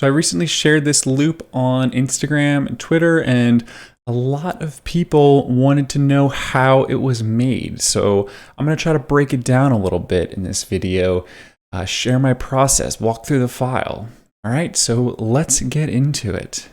So I recently shared this loop on Instagram and Twitter, and a lot of people wanted to know how it was made. So I'm going to try to break it down a little bit in this video, share my process, walk through the file. All right, so let's get into it.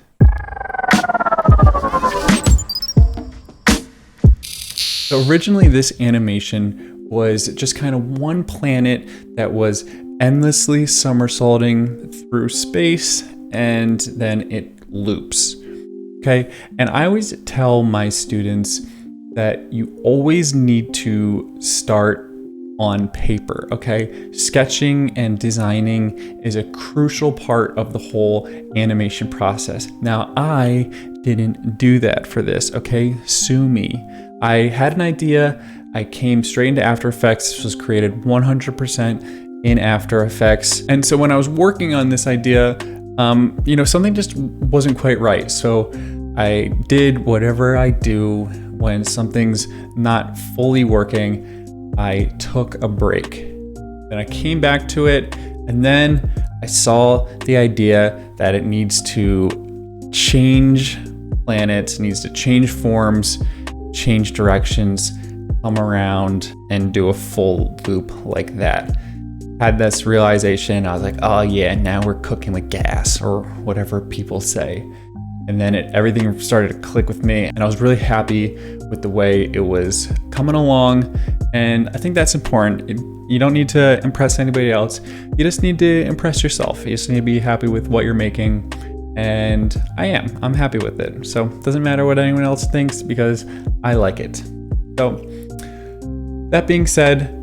So originally this animation was just kind of one planet that was endlessly somersaulting through space, and then it loops. Okay, and I always tell my students that you always need to start on paper, okay? Sketching and designing is a crucial part of the whole animation process. Now, I didn't do that for this, okay? Sue me. I had an idea, I came straight into After Effects. This was created 100% in After Effects. And so when I was working on this idea, something just wasn't quite right. So I did whatever I do when something's not fully working. I took a break. Then I came back to it, and then I saw the idea that it needs to change planets, needs to change forms, change directions, come around and do a full loop like that. Had this realization, I was like, oh yeah, now we're cooking with gas, or whatever people say. And then everything started to click with me, and I was really happy with the way it was coming along. And I think that's important. You don't need to impress anybody else. You just need to impress yourself. You just need to be happy with what you're making. And I'm happy with it. So it doesn't matter what anyone else thinks, because I like it. So that being said,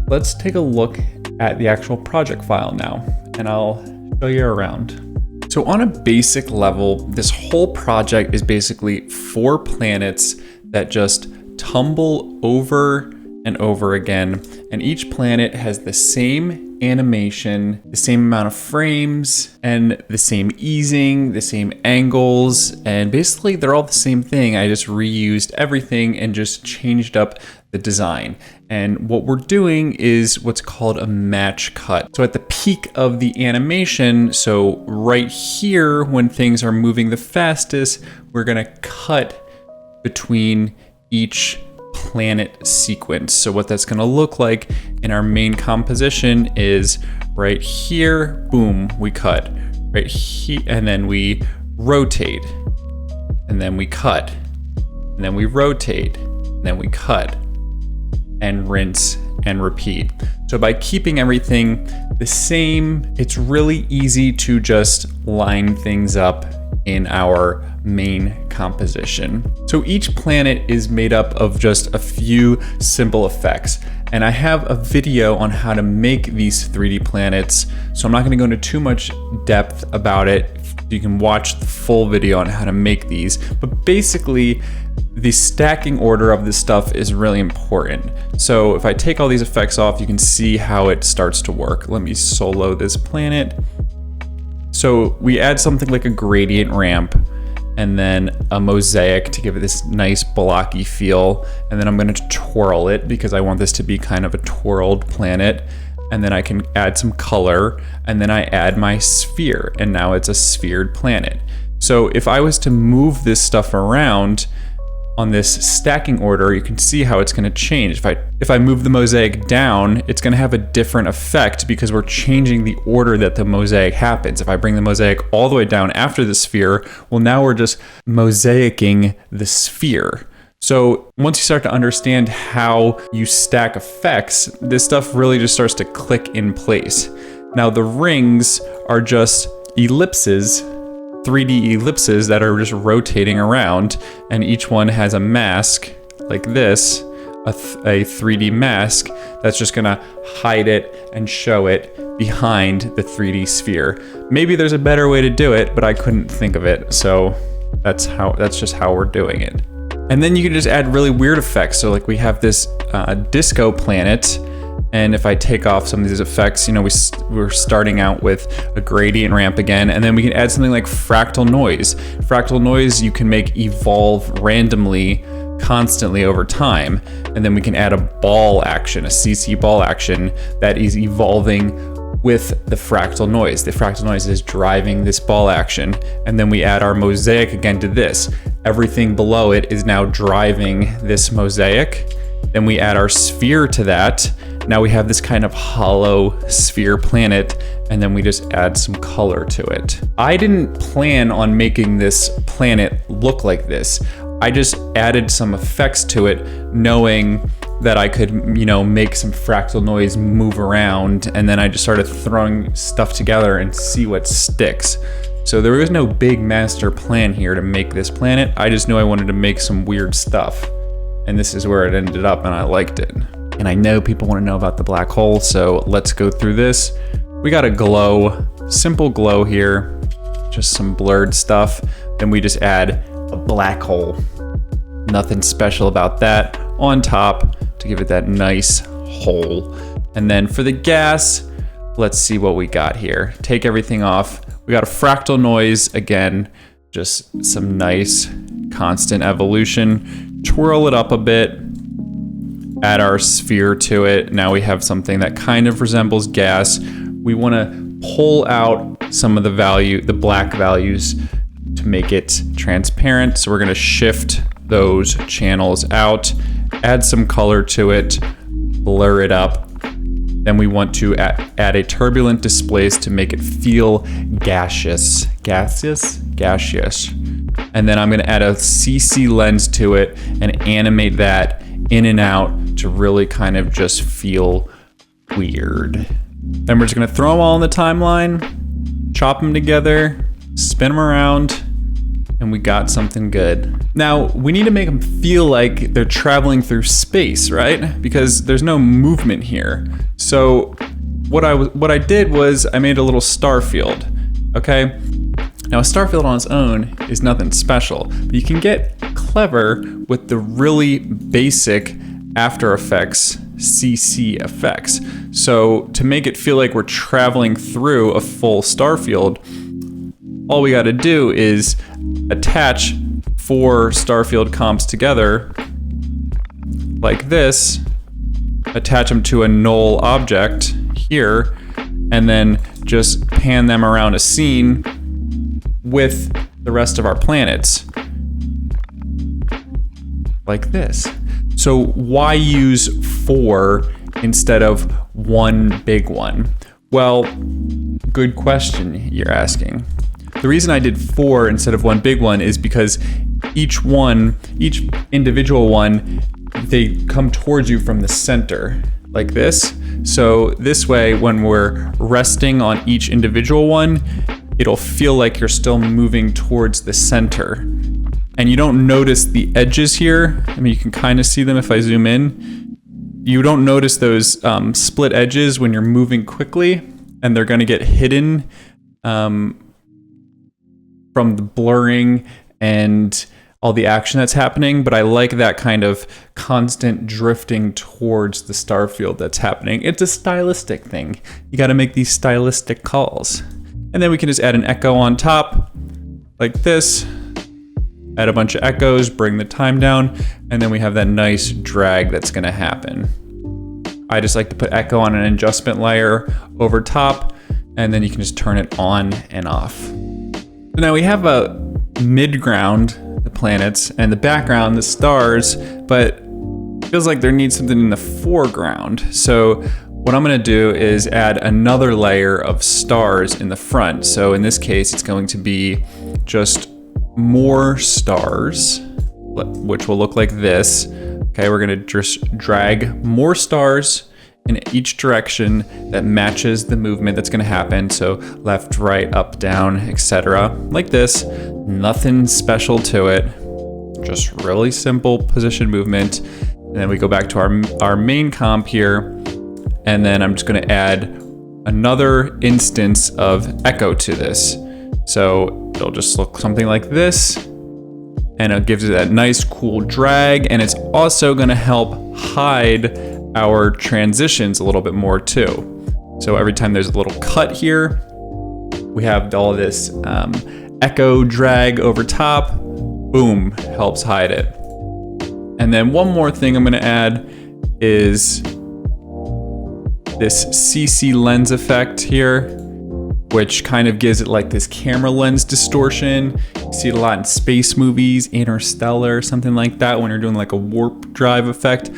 let's take a look at the actual project file now, and I'll show you around. So on a basic level, this whole project is basically 4 planets that just tumble over and over again, and each planet has the same animation, the same amount of frames, and the same easing, the same angles, and basically they're all the same thing. I just reused everything and just changed up the design. And what we're doing is what's called a match cut. So at the peak of the animation, so right here when things are moving the fastest, we're gonna cut between each planet sequence. So what that's gonna look like in our main composition is right here, boom, we cut. Right here, and then we rotate, and then we cut, and then we rotate, and then we cut, and rinse and repeat. So by keeping everything the same, it's really easy to just line things up in our main composition. So each planet is made up of just a few simple effects. And I have a video on how to make these 3D planets, so I'm not gonna go into too much depth about it. You can watch the full video on how to make these. But basically, the stacking order of this stuff is really important. So if I take all these effects off, you can see how it starts to work. Let me solo this planet. So we add something like a gradient ramp, and then a mosaic to give it this nice blocky feel. And then I'm gonna twirl it because I want this to be kind of a twirled planet. And then I can add some color, and then I add my sphere, and now it's a sphered planet. So if I was to move this stuff around on this stacking order, you can see how it's gonna change. If I move the mosaic down, it's gonna have a different effect because we're changing the order that the mosaic happens. If I bring the mosaic all the way down after the sphere, well, now we're just mosaicing the sphere. So once you start to understand how you stack effects, this stuff really just starts to click in place. Now the rings are just ellipses, 3D ellipses that are just rotating around, and each one has a mask like this, a 3D mask that's just gonna hide it and show it behind the 3D sphere. Maybe there's a better way to do it, but I couldn't think of it, so that's just how we're doing it. And then you can just add really weird effects. So like we have this disco planet, and if I take off some of these effects, we're starting out with a gradient ramp again, and then we can add something like fractal noise. Fractal noise you can make evolve randomly, constantly over time, and then we can add a ball action, a CC ball action that is evolving with the fractal noise. The fractal noise is driving this ball action. And then we add our mosaic again to this. Everything below it is now driving this mosaic. Then we add our sphere to that. Now we have this kind of hollow sphere planet, and then we just add some color to it. I didn't plan on making this planet look like this. I just added some effects to it, knowing that I could, make some fractal noise move around, and then I just started throwing stuff together and see what sticks. So there was no big master plan here to make this planet. I just knew I wanted to make some weird stuff. And this is where it ended up, and I liked it. And I know people want to know about the black hole, so let's go through this. We got a glow, simple glow here, just some blurred stuff. Then we just add a black hole. Nothing special about that on top to give it that nice hole. And then for the gas, let's see what we got here. Take everything off. We got a fractal noise again, just some nice constant evolution. Twirl it up a bit, add our sphere to it. Now we have something that kind of resembles gas. We want to pull out some of the black values to make it transparent. So we're going to shift those channels out, add some color to it, blur it up. Then we want to add a turbulent displace to make it feel gaseous. Gaseous. And then I'm going to add a CC lens to it and animate that in and out to really kind of just feel weird. Then we're just going to throw them all in the timeline, chop them together, spin them around, and we got something good. Now, we need to make them feel like they're traveling through space, right? Because there's no movement here. So what I did was I made a little star field, okay? Now, a star field on its own is nothing special, but you can get clever with the really basic After Effects CC effects. So to make it feel like we're traveling through a full star field, all we got to do is attach 4 starfield comps together like this, attach them to a null object here, and then just pan them around a scene with the rest of our planets like this. So why use 4 instead of one big one? Well, good question you're asking. The reason I did 4 instead of one big one is because each individual one, they come towards you from the center like this. So this way, when we're resting on each individual one, it'll feel like you're still moving towards the center. And you don't notice the edges here. I mean, you can kind of see them if I zoom in. You don't notice those split edges when you're moving quickly, and they're gonna get hidden from the blurring and all the action that's happening, but I like that kind of constant drifting towards the star field that's happening. It's a stylistic thing. You gotta make these stylistic calls. And then we can just add an echo on top, like this. Add a bunch of echoes, bring the time down, and then we have that nice drag that's gonna happen. I just like to put echo on an adjustment layer over top, and then you can just turn it on and off. So now we have a midground, the planets, and the background, the stars, but it feels like there needs something in the foreground. So what I'm gonna do is add another layer of stars in the front. So in this case, it's going to be just more stars, which will look like this. Okay, we're gonna just drag more stars in each direction that matches the movement that's gonna happen. So left, right, up, down, etc. Like this, nothing special to it. Just really simple position movement. And then we go back to our main comp here. And then I'm just gonna add another instance of echo to this. So it'll just look something like this. And it gives it that nice cool drag. And it's also gonna help hide our transitions a little bit more too. So every time there's a little cut here, we have all this echo drag over top, boom, helps hide it. And then one more thing I'm gonna add is this CC lens effect here, which kind of gives it like this camera lens distortion. You see it a lot in space movies, Interstellar, something like that, when you're doing like a warp drive effect.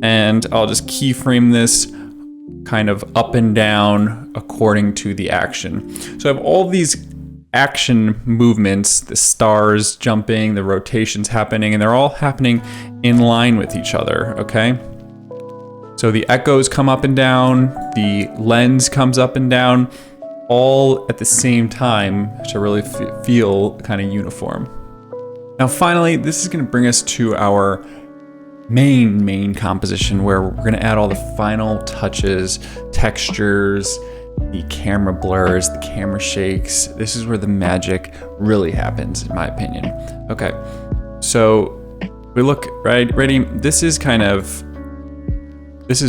And I'll just keyframe this kind of up and down according to the action. So I have all these action movements, the stars jumping, the rotations happening, and they're all happening in line with each other, okay? So the echoes come up and down, the lens comes up and down, all at the same time to really feel kind of uniform. Now finally, this is going to bring us to our main composition, where we're going to add all the final touches, textures, the camera blurs, the camera shakes. This is where the magic really happens, in my opinion. Okay, so we look, right, ready? This is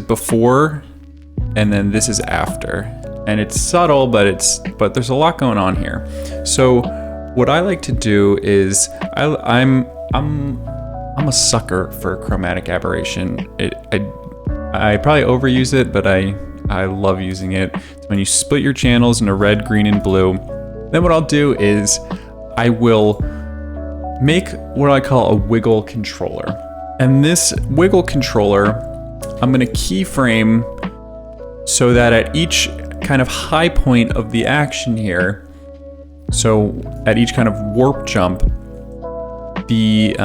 before, and then this is after. And it's subtle, but there's a lot going on here. So what I like to do is I'm a sucker for chromatic aberration. I probably overuse it, but I love using it. When you split your channels into red, green, and blue, then what I'll do is I will make what I call a wiggle controller. And this wiggle controller, I'm gonna keyframe so that at each kind of high point of the action here, so at each kind of warp jump, the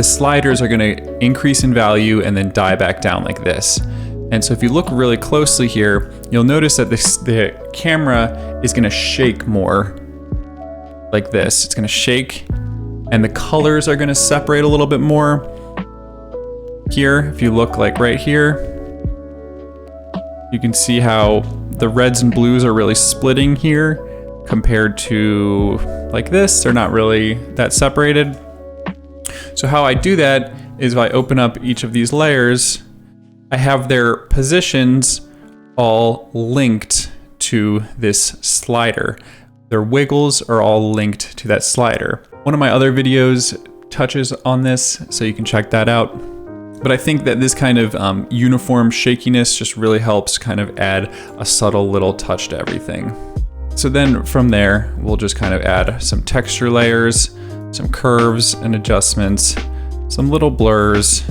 sliders are gonna increase in value and then die back down like this. And so if you look really closely here, you'll notice that the camera is gonna shake more like this. It's gonna shake, and the colors are gonna separate a little bit more. Here, if you look like right here, you can see how the reds and blues are really splitting here compared to like this. They're not really that separated. So how I do that is if I open up each of these layers, I have their positions all linked to this slider. Their wiggles are all linked to that slider. One of my other videos touches on this, so you can check that out. But I think that this kind of uniform shakiness just really helps kind of add a subtle little touch to everything. So then from there, we'll just kind of add some texture layers, some curves and adjustments, some little blurs.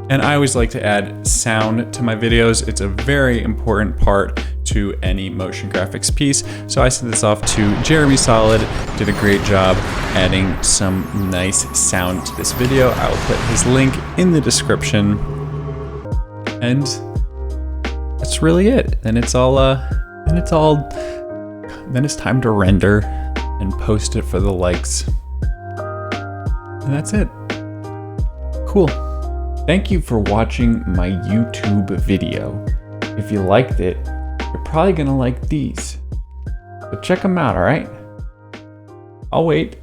And I always like to add sound to my videos. It's a very important part to any motion graphics piece. So I sent this off to Jeremy Solid, did a great job adding some nice sound to this video. I will put his link in the description. And that's really it. Then it's time to render and post it for the likes. And that's it. Cool. Thank you for watching my YouTube video. If you liked it, you're probably gonna like these. So check them out, all right? I'll wait.